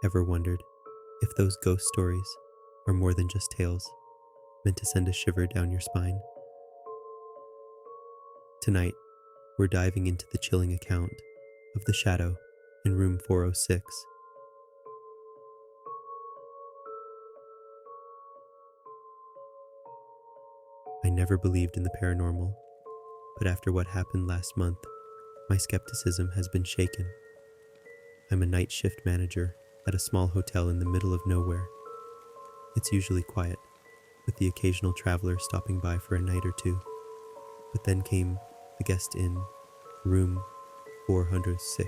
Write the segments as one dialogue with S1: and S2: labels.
S1: Ever wondered if those ghost stories are more than just tales meant to send a shiver down your spine? Tonight, we're diving into the chilling account of the shadow in room 406. I never believed in the paranormal, but after what happened last month, my skepticism has been shaken. I'm a night shift manager at a small hotel in the middle of nowhere. It's usually quiet, with the occasional traveler stopping by for a night or two. But then came the guest in room 406.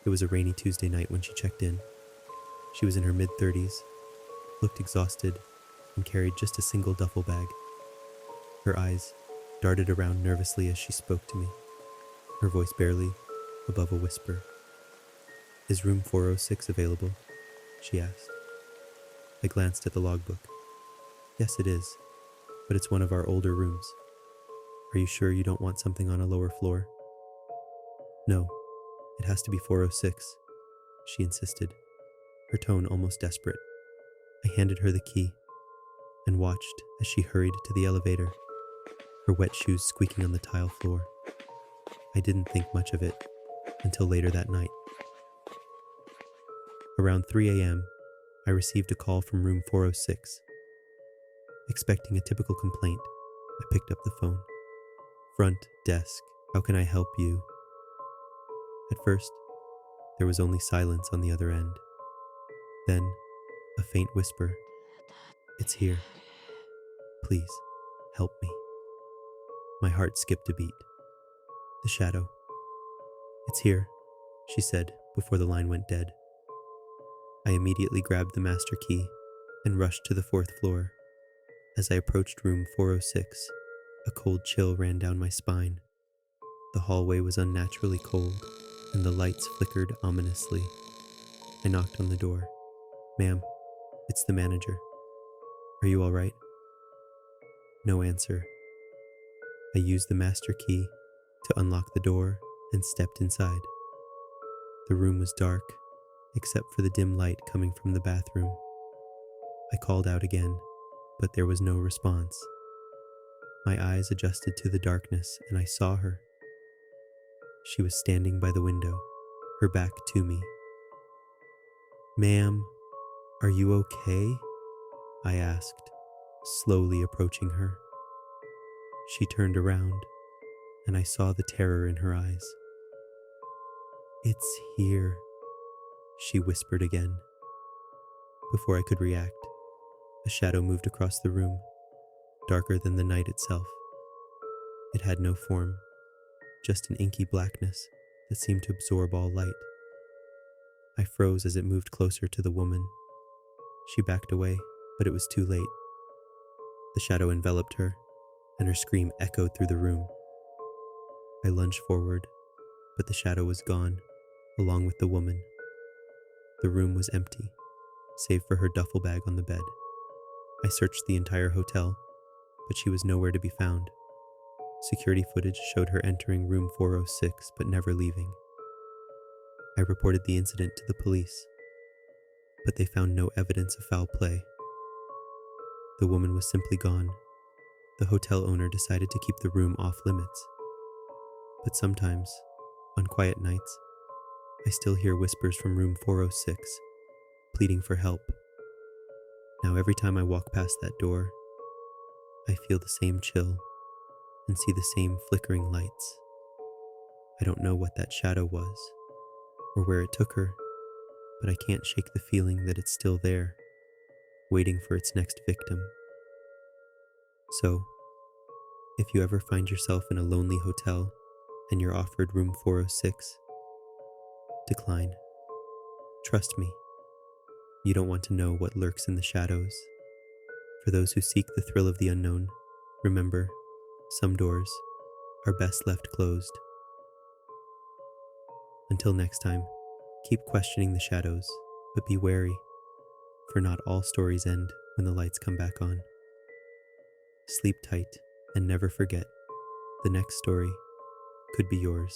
S1: It was a rainy Tuesday night when she checked in. She was in her mid-30s, looked exhausted, and carried just a single duffel bag. Her eyes darted around nervously as she spoke to me, her voice barely above a whisper. "Is room 406 available?" she asked. I glanced at the logbook. "Yes, it is, but it's one of our older rooms. Are you sure you don't want something on a lower floor?" "No, it has to be 406, she insisted, her tone almost desperate. I handed her the key and watched as she hurried to the elevator, her wet shoes squeaking on the tile floor. I didn't think much of it until later that night. Around 3 a.m., I received a call from room 406. Expecting a typical complaint, I picked up the phone. "Front desk, how can I help you?" At first, there was only silence on the other end. Then, a faint whisper. "It's here. Please, help me." My heart skipped a beat. The shadow. "It's here," she said before the line went dead. I immediately grabbed the master key and rushed to the fourth floor. As I approached room 406, a cold chill ran down my spine. The hallway was unnaturally cold, and the lights flickered ominously. I knocked on the door. "Ma'am, it's the manager. Are you all right?" No answer. I used the master key to unlock the door and stepped inside. The room was dark, except for the dim light coming from the bathroom. I called out again, but there was no response. My eyes adjusted to the darkness and I saw her. She was standing by the window, her back to me. "Ma'am, are you okay?" I asked, slowly approaching her. She turned around, and I saw the terror in her eyes. "It's here," she whispered again. Before I could react, a shadow moved across the room, darker than the night itself. It had no form, just an inky blackness that seemed to absorb all light. I froze as it moved closer to the woman. She backed away, but it was too late. The shadow enveloped her, and her scream echoed through the room. I lunged forward, but the shadow was gone, along with the woman. The room was empty, save for her duffel bag on the bed. I searched the entire hotel, but she was nowhere to be found. Security footage showed her entering room 406 but never leaving. I reported the incident to the police, but they found no evidence of foul play. The woman was simply gone. The hotel owner decided to keep the room off limits. But sometimes, on quiet nights, I still hear whispers from room 406, pleading for help. Now every time I walk past that door, I feel the same chill and see the same flickering lights. I don't know what that shadow was, or where it took her, but I can't shake the feeling that it's still there, waiting for its next victim. So, if you ever find yourself in a lonely hotel and you're offered room 406, decline. Trust me, you don't want to know what lurks in the shadows. For those who seek the thrill of the unknown, remember, some doors are best left closed. Until next time, keep questioning the shadows, but be wary, for not all stories end when the lights come back on. Sleep tight and never forget, the next story could be yours.